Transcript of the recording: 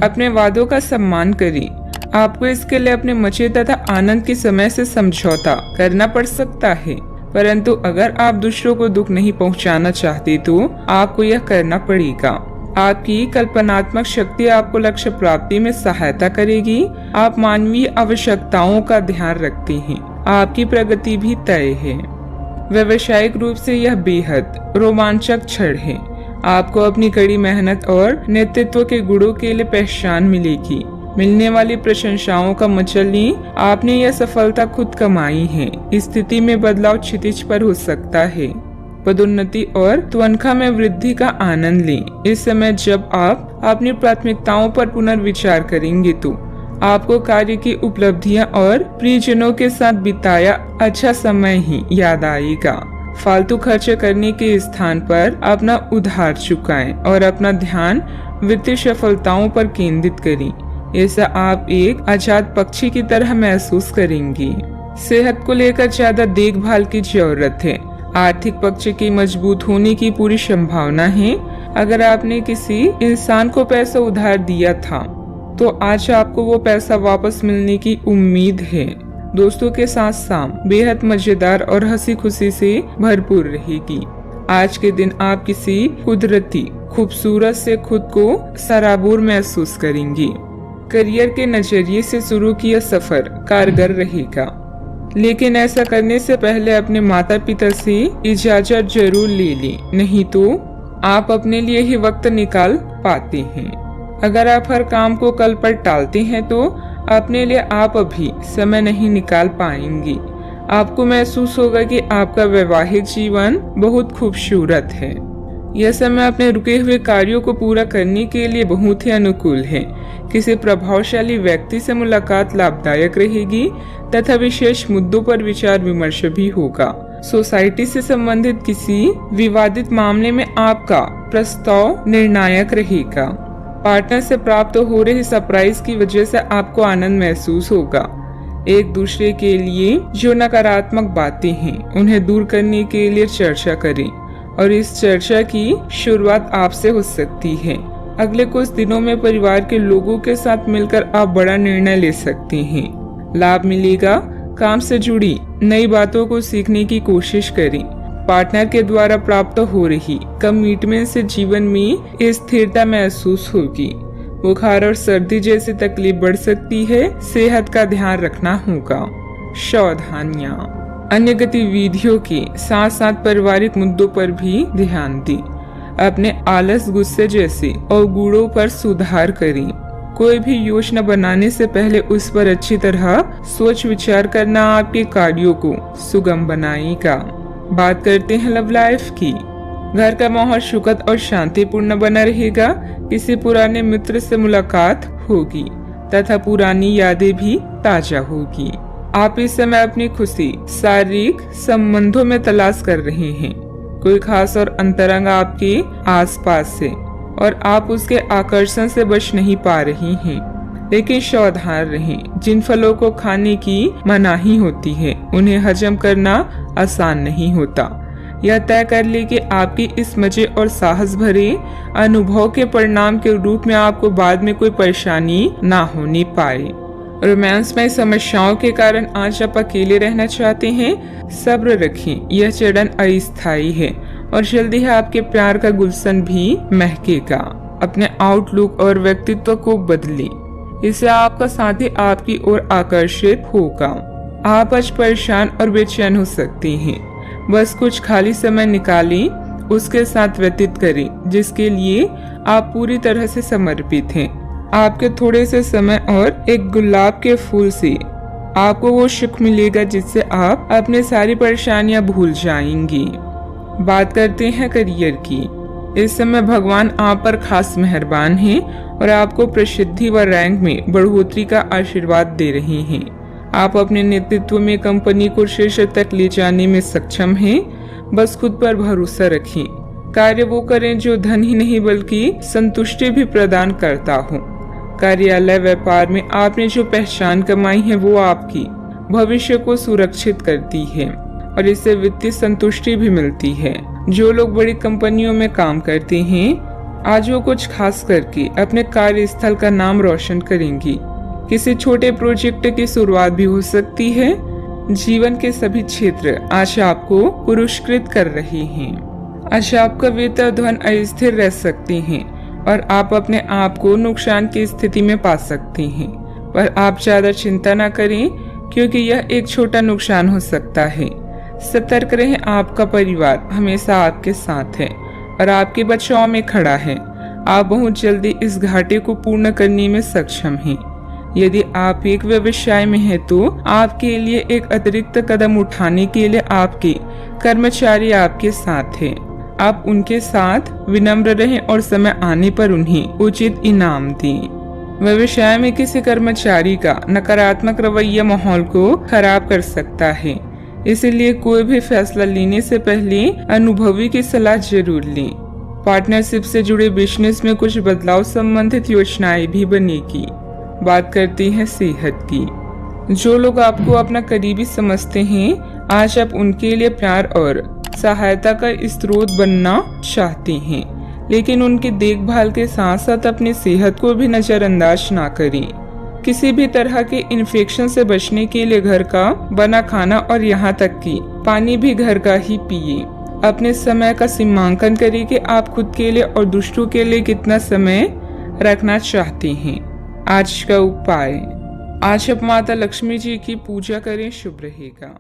अपने वादों का सम्मान करें। आपको इसके लिए अपने मजे तथा आनंद के समय से समझौता करना पड़ सकता है, परंतु अगर आप दूसरों को दुख नहीं पहुंचाना चाहते तो आपको यह करना पड़ेगा। आपकी कल्पनात्मक शक्ति आपको लक्ष्य प्राप्ति में सहायता करेगी। आप मानवीय आवश्यकताओं का ध्यान रखते हैं। आपकी प्रगति भी तय है। व्यावसायिक रूप से यह बेहद रोमांचक क्षण है। आपको अपनी कड़ी मेहनत और नेतृत्व के गुणों के लिए पहचान मिलेगी। मिलने वाली प्रशंसाओं का मचल लें, आपने यह सफलता खुद कमाई है। स्थिति में बदलाव क्षितिज पर हो सकता है। पदोन्नति और तनख्वाह में वृद्धि का आनंद लें। इस समय जब आप अपनी प्राथमिकताओं पर पुनर्विचार करेंगे तो आपको कार्य की उपलब्धियां और प्रियजनों के साथ बिताया अच्छा समय ही याद आएगा। फालतू खर्च करने के स्थान पर अपना उधार चुकाएं और अपना ध्यान वित्तीय सफलताओं पर केंद्रित करें। ऐसा आप एक आजाद पक्षी की तरह महसूस करेंगे। सेहत को लेकर ज्यादा देखभाल की जरूरत है। आर्थिक पक्ष के मजबूत होने की पूरी संभावना है। अगर आपने किसी इंसान को पैसा उधार दिया था तो आज आपको वो पैसा वापस मिलने की उम्मीद है। दोस्तों के साथ शाम बेहद मजेदार और हंसी खुशी से भरपूर रहेगी। आज के दिन आप किसी कुदरती खूबसूरत से खुद को सराबोर महसूस करेंगे। करियर के नजरिए से शुरू किया सफर कारगर रहेगा, लेकिन ऐसा करने से पहले अपने माता पिता से इजाजत जरूर ले लें, नहीं तो आप अपने लिए ही वक्त निकाल पाते हैं। अगर आप हर काम को कल पर टालते हैं तो अपने लिए आप अभी समय नहीं निकाल पाएंगे। आपको महसूस होगा कि आपका वैवाहिक जीवन बहुत खूबसूरत है। यह समय अपने रुके हुए कार्यों को पूरा करने के लिए बहुत ही अनुकूल है। किसी प्रभावशाली व्यक्ति से मुलाकात लाभदायक रहेगी तथा विशेष मुद्दों पर विचार विमर्श भी होगा। सोसाइटी से संबंधित किसी विवादित मामले में आपका प्रस्ताव निर्णायक रहेगा। पार्टनर से प्राप्त हो रही सरप्राइज की वजह से आपको आनंद महसूस होगा। एक दूसरे के लिए जो नकारात्मक बातें हैं उन्हें दूर करने के लिए चर्चा करें और इस चर्चा की शुरुआत आपसे हो सकती है। अगले कुछ दिनों में परिवार के लोगों के साथ मिलकर आप बड़ा निर्णय ले सकते हैं। लाभ मिलेगा। काम से जुड़ी नई बातों को सीखने की कोशिश करें। पार्टनर के द्वारा प्राप्त हो रही कमिटमेंट से जीवन में स्थिरता महसूस होगी। बुखार और सर्दी जैसी तकलीफ बढ़ सकती है। सेहत का ध्यान रखना होगा। सावधानियां। अन्य गतिविधियों के साथ साथ पारिवारिक मुद्दों पर भी ध्यान दें। अपने आलस, गुस्से जैसे अवगुणों पर सुधार करें। कोई भी योजना बनाने से पहले उस पर अच्छी तरह सोच विचार करना आपके कार्यों को सुगम बनाएगा। बात करते हैं लव लाइफ की। घर का माहौल सुखद और शांतिपूर्ण बना रहेगा। किसी पुराने मित्र से मुलाकात होगी तथा पुरानी यादें भी ताजा होगी। आप इस समय अपनी खुशी शारीरिक संबंधों में तलाश कर रहे हैं। कोई खास और अंतरंग आपके आसपास है और आप उसके आकर्षण से बच नहीं पा रही हैं। लेकिन सावधान रहें। जिन फलों को खाने की मनाही होती है उन्हें हजम करना आसान नहीं होता। यह तय कर ले कि आपकी इस मजे और साहस भरे अनुभव के परिणाम के रूप में आपको बाद में कोई परेशानी ना होने पाए। रोमांस में समस्याओं के कारण आज आप अकेले रहना चाहते हैं। सब्र रखें। यह चरण अस्थायी है और जल्दी ही आपके प्यार का गुलशन भी महकेगा। अपने आउटलुक और व्यक्तित्व को बदलें। इससे आपका साथी आपकी ओर आकर्षित होगा। आप आज परेशान और बेचैन हो सकते हैं। बस कुछ खाली समय निकालें, उसके साथ व्यतीत करें जिसके लिए आप पूरी तरह से समर्पित हैं। आपके थोड़े से समय और एक गुलाब के फूल से आपको वो सुख मिलेगा जिससे आप अपनी सारी परेशानियां भूल जाएंगी। बात करते हैं करियर की। इस समय भगवान आप पर खास मेहरबान हैं और आपको प्रसिद्धि व रैंक में बढ़ोतरी का आशीर्वाद दे रहे हैं। आप अपने नेतृत्व में कंपनी को शीर्ष तक ले जाने में सक्षम हैं। बस खुद पर भरोसा रखें। कार्य वो करें जो धन ही नहीं बल्कि संतुष्टि भी प्रदान करता हो। कार्यालय व्यापार में आपने जो पहचान कमाई है वो आपकी भविष्य को सुरक्षित करती है और इससे वित्तीय संतुष्टि भी मिलती है। जो लोग बड़ी कंपनियों में काम करते हैं आज वो कुछ खास करके अपने कार्यस्थल का नाम रोशन करेंगी। किसी छोटे प्रोजेक्ट की शुरुआत भी हो सकती है। जीवन के सभी क्षेत्र आज आपको पुरस्कृत कर रहे हैं। आज आपका वेतन धन अस्थिर रह सकते हैं और आप अपने आप को नुकसान की स्थिति में पा सकते हैं, पर आप ज्यादा चिंता न करें क्योंकि यह एक छोटा नुकसान हो सकता है। सतर्क रहें, आपका परिवार हमेशा आपके साथ है और आपके बचाव में खड़ा है। आप बहुत जल्दी इस घाटे को पूर्ण करने में सक्षम हैं। यदि आप एक व्यवसाय में हैं तो आपके लिए एक अतिरिक्त कदम उठाने के लिए आपके कर्मचारी आपके साथ हैं। आप उनके साथ विनम्र रहें और समय आने पर उन्हें उचित इनाम दें। व्यवसाय में किसी कर्मचारी का नकारात्मक रवैया माहौल को खराब कर सकता है, इसलिए कोई भी फैसला लेने से पहले अनुभवी की सलाह जरूर लें। पार्टनरशिप से जुड़े बिजनेस में कुछ बदलाव संबंधित योजनाएं भी बनेगी। बात करते हैं सेहत की। जो लोग आपको अपना करीबी समझते हैं, आज आप उनके लिए प्यार और सहायता का स्रोत बनना चाहते हैं, लेकिन उनकी देखभाल के साथ साथ अपनी सेहत को भी नजरअंदाज ना करें। किसी भी तरह के इन्फेक्शन से बचने के लिए घर का बना खाना और यहाँ तक कि पानी भी घर का ही पिए। अपने समय का सीमांकन करें कि आप खुद के लिए और दूसरों के लिए कितना समय रखना चाहते हैं। आज का उपाय, आज आप माता लक्ष्मी जी की पूजा करें, शुभ रहेगा।